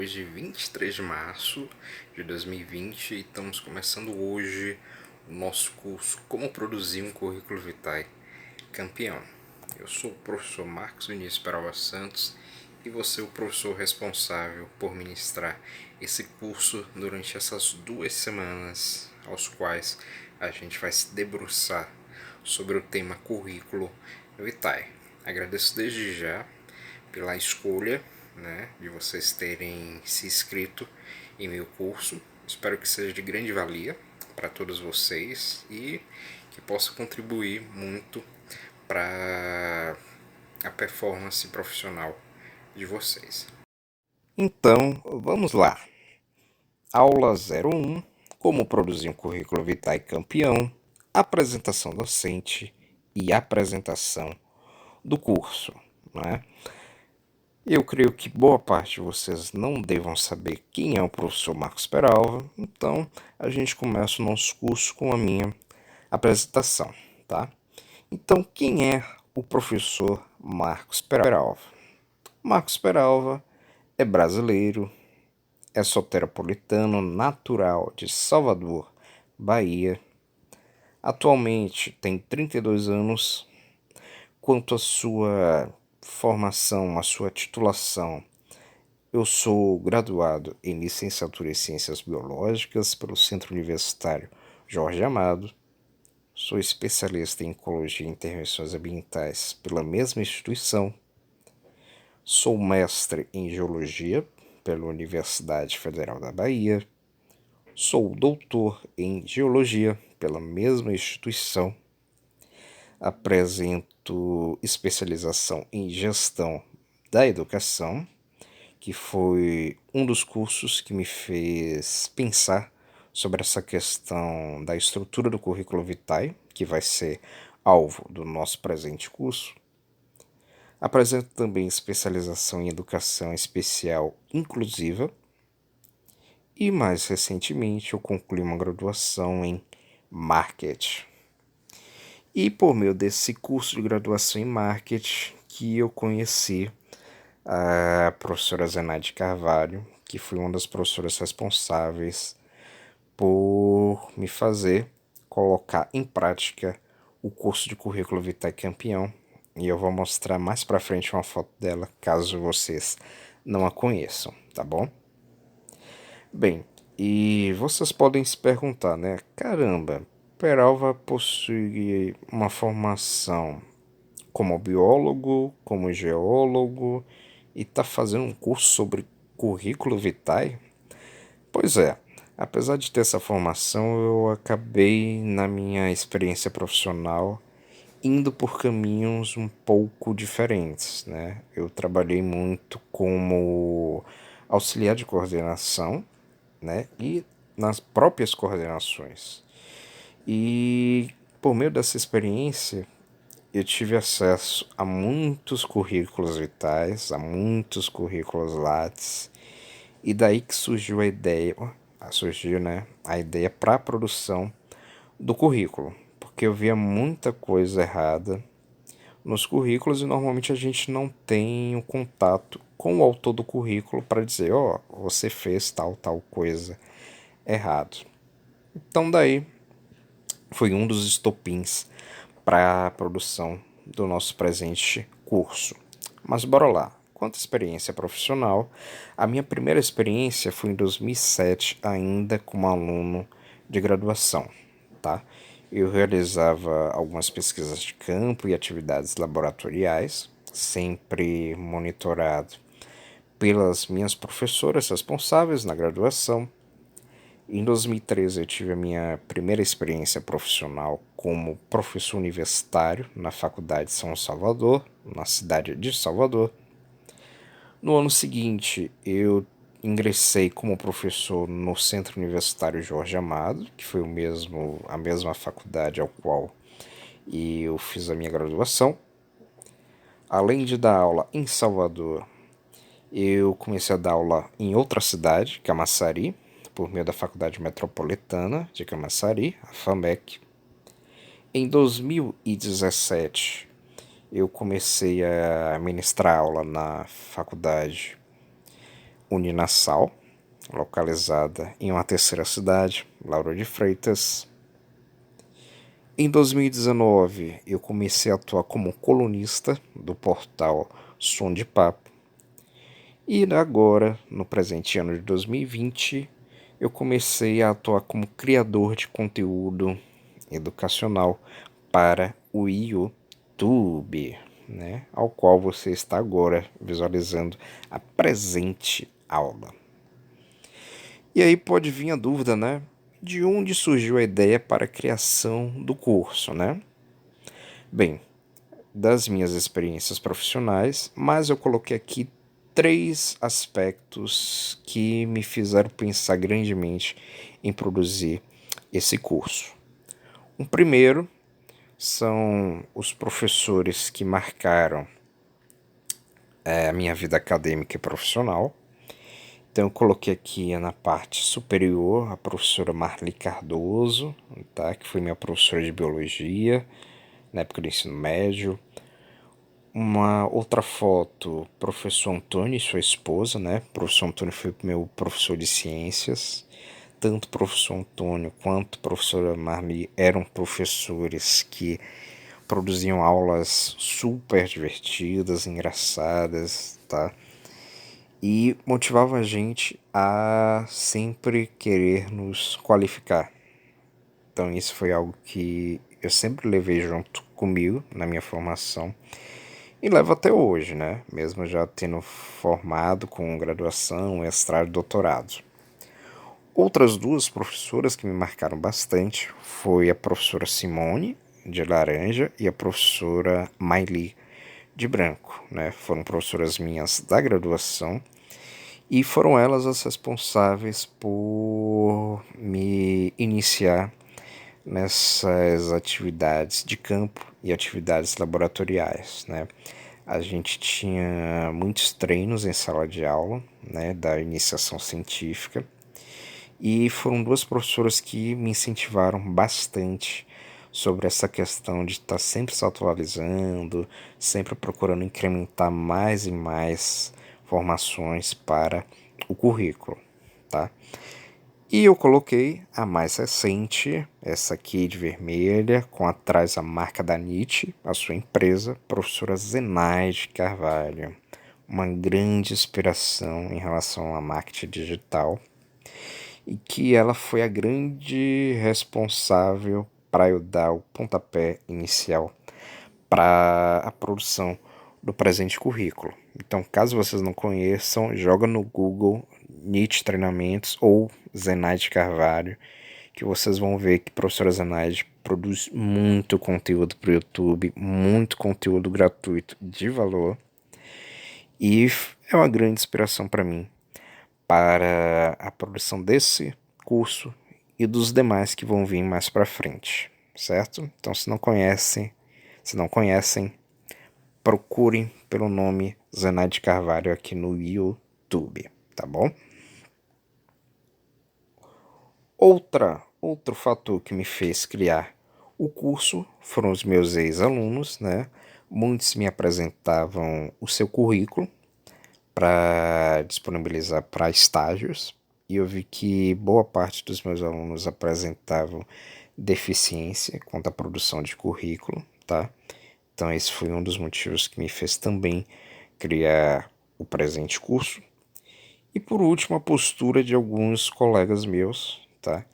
Hoje, 23 de março de 2020, e estamos começando hoje o nosso curso Como Produzir um Currículo Vitae Campeão. Eu sou o professor Marcos Vinícius Peralva Santos e você é o professor responsável por ministrar esse curso durante essas 2 semanas, aos quais a gente vai se debruçar sobre o tema Currículo Vitae. Agradeço desde já pela escolha, de vocês terem se inscrito em meu curso. Espero que seja de grande valia para todos vocês e que possa contribuir muito para a performance profissional de vocês. Então, vamos lá. Aula 01: Como produzir um currículo vitae campeão, apresentação docente e apresentação do curso, né? Eu creio que boa parte de vocês não devam saber quem é o professor Marcos Peralva, então a gente começa o nosso curso com a minha apresentação, tá? Então, quem é o professor Marcos Peralva? Marcos Peralva é brasileiro, é soteropolitano natural de Salvador, Bahia. Atualmente tem 32 anos. Quanto à sua formação, à sua titulação, eu sou graduado em licenciatura em Ciências Biológicas pelo Centro Universitário Jorge Amado. Sou especialista em Ecologia e Intervenções Ambientais pela mesma instituição. Sou mestre em Geologia pela Universidade Federal da Bahia. Sou doutor em Geologia pela mesma instituição. Apresento especialização em Gestão da Educação, que foi um dos cursos que me fez pensar sobre essa questão da estrutura do currículo vitae, que vai ser alvo do nosso presente curso. Apresento também especialização em Educação Especial Inclusiva e, mais recentemente, eu concluí uma graduação em Marketing. E por meio desse curso de graduação em Marketing que eu conheci a professora Zenaide Carvalho, que foi uma das professoras responsáveis por me fazer colocar em prática o curso de currículo vitae campeão. E eu vou mostrar mais pra frente uma foto dela, caso vocês não a conheçam, tá bom? Bem, e vocês podem se perguntar, né? Caramba, Peralva possui uma formação como biólogo, como geólogo e está fazendo um curso sobre currículo vitae? Pois é, apesar de ter essa formação, eu acabei, na minha experiência profissional, indo por caminhos um pouco diferentes, né? Eu trabalhei muito como auxiliar de coordenação, né? E nas próprias coordenações. E por meio dessa experiência, eu tive acesso a muitos currículos vitais, a muitos currículos Lattes, e daí que surgiu a ideia, né, a ideia para a produção do currículo, porque eu via muita coisa errada nos currículos e normalmente a gente não tem o contato com o autor do currículo para dizer, você fez tal coisa errado. Então daí foi um dos estopins para a produção do nosso presente curso. Mas bora lá. Quanto à experiência profissional, a minha primeira experiência foi em 2007, ainda como aluno de graduação, tá? Eu realizava algumas pesquisas de campo e atividades laboratoriais, sempre monitorado pelas minhas professoras responsáveis na graduação. Em 2013 eu tive a minha primeira experiência profissional como professor universitário na Faculdade de São Salvador, na cidade de Salvador. No ano seguinte eu ingressei como professor no Centro Universitário Jorge Amado, que foi a mesma faculdade ao qual eu fiz a minha graduação. Além de dar aula em Salvador, eu comecei a dar aula em outra cidade, Camaçari, por meio da Faculdade Metropolitana de Camaçari, a FAMEC. Em 2017, eu comecei a ministrar aula na faculdade Uninassal, localizada em uma terceira cidade, Lauro de Freitas. Em 2019, eu comecei a atuar como colunista do portal Som de Papo. E agora, no presente ano de 2020, eu comecei a atuar como criador de conteúdo educacional para o YouTube, né? Ao qual você está agora visualizando a presente aula. E aí pode vir a dúvida, né? De onde surgiu a ideia para a criação do curso, né? Bem, das minhas experiências profissionais, mas eu coloquei aqui 3 aspectos que me fizeram pensar grandemente em produzir esse curso. O primeiro são os professores que marcaram a minha vida acadêmica e profissional. Então eu coloquei aqui na parte superior a professora Marli Cardoso, tá? Que foi minha professora de biologia na época do ensino médio. Uma outra foto, professor Antônio e sua esposa, né? O professor Antônio foi meu professor de ciências. Tanto o professor Antônio quanto a professora Marli eram professores que produziam aulas super divertidas, engraçadas, tá? E motivavam a gente a sempre querer nos qualificar. Então isso foi algo que eu sempre levei junto comigo na minha formação e levo até hoje, né? Mesmo já tendo formado com graduação, mestrado e doutorado. Outras 2 professoras que me marcaram bastante foi a professora Simone, de laranja, e a professora Maili, de branco, né? Foram professoras minhas da graduação e foram elas as responsáveis por me iniciar nessas atividades de campo e atividades laboratoriais, né? A gente tinha muitos treinos em sala de aula, né, da iniciação científica, e foram 2 professoras que me incentivaram bastante sobre essa questão de estar sempre se atualizando, sempre procurando incrementar mais e mais formações para o currículo, tá? E eu coloquei a mais recente, essa aqui de vermelha, com atrás a marca da NIT, a sua empresa, professora Zenaide Carvalho. Uma grande inspiração em relação a marketing digital e que ela foi a grande responsável para eu dar o pontapé inicial para a produção do presente currículo. Então, caso vocês não conheçam, joga no Google NIT Treinamentos ou Zenaide Carvalho, que vocês vão ver que a professora Zenaide produz muito conteúdo para o YouTube, muito conteúdo gratuito de valor, e é uma grande inspiração para mim, para a produção desse curso e dos demais que vão vir mais para frente, certo? Então, se não conhecem, procurem pelo nome Zenaide Carvalho aqui no YouTube, tá bom? Outro fator que me fez criar o curso foram os meus ex-alunos, né? Muitos me apresentavam o seu currículo para disponibilizar para estágios e eu vi que boa parte dos meus alunos apresentavam deficiência quanto à produção de currículo, tá? Então esse foi um dos motivos que me fez também criar o presente curso. E por último, a postura de alguns colegas meus, tá?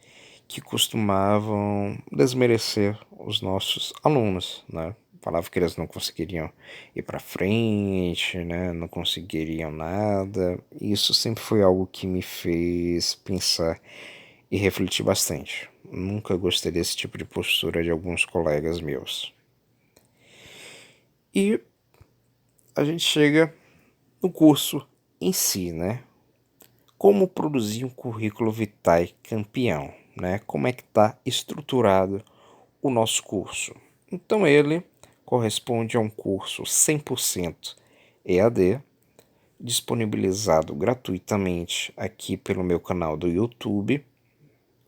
Que costumavam desmerecer os nossos alunos, né? Falavam que eles não conseguiriam ir para frente, né? Não conseguiriam nada. E isso sempre foi algo que me fez pensar e refletir bastante. Nunca gostei desse tipo de postura de alguns colegas meus. E a gente chega no curso em si, né? Como produzir um currículo vitae campeão, né? Como é que está estruturado o nosso curso? Então ele corresponde a um curso 100% EAD, disponibilizado gratuitamente aqui pelo meu canal do YouTube,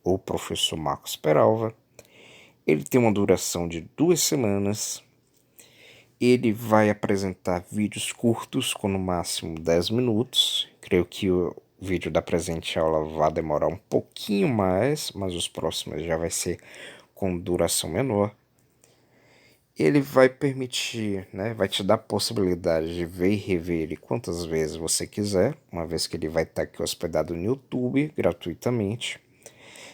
o Professor Marcos Peralva. Ele tem uma duração de 2 semanas. Ele vai apresentar vídeos curtos com no máximo 10 minutos. Creio que vídeo da presente aula vai demorar um pouquinho mais, mas os próximos já vai ser com duração menor. Ele vai permitir, né, vai te dar a possibilidade de ver e rever ele quantas vezes você quiser, uma vez que ele vai estar aqui hospedado no YouTube gratuitamente.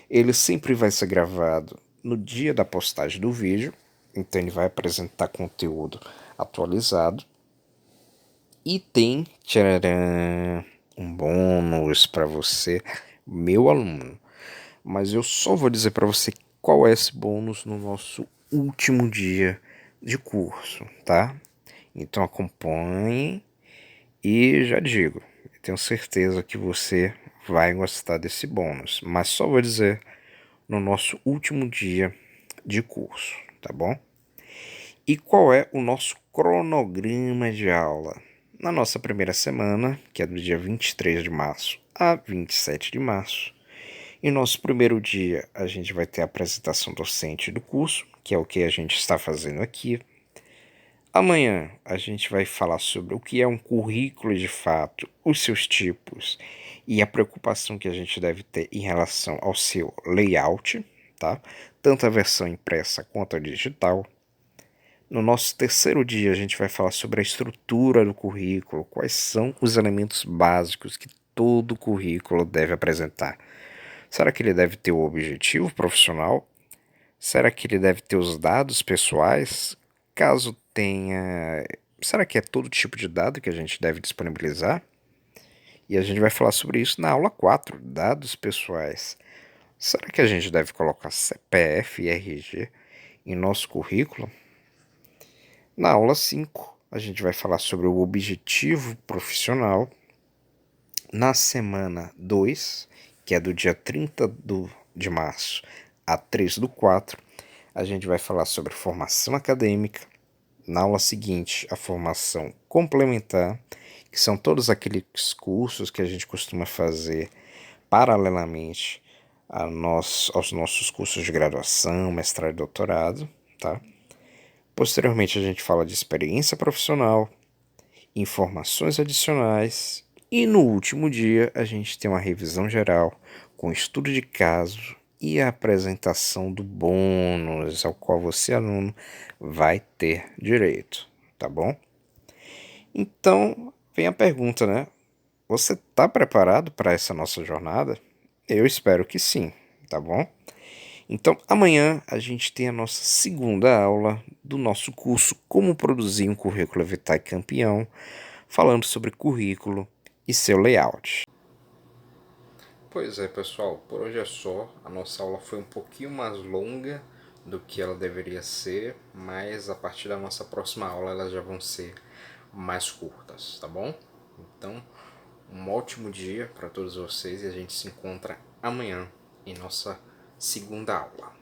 Ele sempre vai ser gravado no dia da postagem do vídeo, então ele vai apresentar conteúdo atualizado. E tem, tcharam, um bônus para você, meu aluno. Mas eu só vou dizer para você qual é esse bônus no nosso último dia de curso, tá? Então acompanhem e já digo, eu tenho certeza que você vai gostar desse bônus, mas só vou dizer no nosso último dia de curso, tá bom? E qual é o nosso cronograma de aula? Na nossa primeira semana, que é do dia 23 de março a 27 de março, em nosso primeiro dia a gente vai ter a apresentação docente do curso, que é o que a gente está fazendo aqui. Amanhã a gente vai falar sobre o que é um currículo de fato, os seus tipos e a preocupação que a gente deve ter em relação ao seu layout, tá? Tanto a versão impressa quanto a digital. No nosso terceiro dia, a gente vai falar sobre a estrutura do currículo, quais são os elementos básicos que todo currículo deve apresentar. Será que ele deve ter o objetivo profissional? Será que ele deve ter os dados pessoais? Caso tenha. Será que é todo tipo de dado que a gente deve disponibilizar? E a gente vai falar sobre isso na aula 4, dados pessoais. Será que a gente deve colocar CPF e RG em nosso currículo? Na aula 5, a gente vai falar sobre o objetivo profissional. Na semana 2, que é do dia 30 de março a 3/4, a gente vai falar sobre formação acadêmica. Na aula seguinte, a formação complementar, que são todos aqueles cursos que a gente costuma fazer paralelamente aos nossos cursos de graduação, mestrado e doutorado, tá? Posteriormente, a gente fala de experiência profissional, informações adicionais e no último dia a gente tem uma revisão geral com estudo de caso e a apresentação do bônus ao qual você, aluno, vai ter direito, tá bom? Então, vem a pergunta, né? Você está preparado para essa nossa jornada? Eu espero que sim, tá bom? Então, amanhã a gente tem a nossa segunda aula do nosso curso Como Produzir um Currículo Vitae Campeão, falando sobre currículo e seu layout. Pois é, pessoal, por hoje é só. A nossa aula foi um pouquinho mais longa do que ela deveria ser, mas a partir da nossa próxima aula elas já vão ser mais curtas, tá bom? Então, um ótimo dia para todos vocês e a gente se encontra amanhã em nossa segunda aula.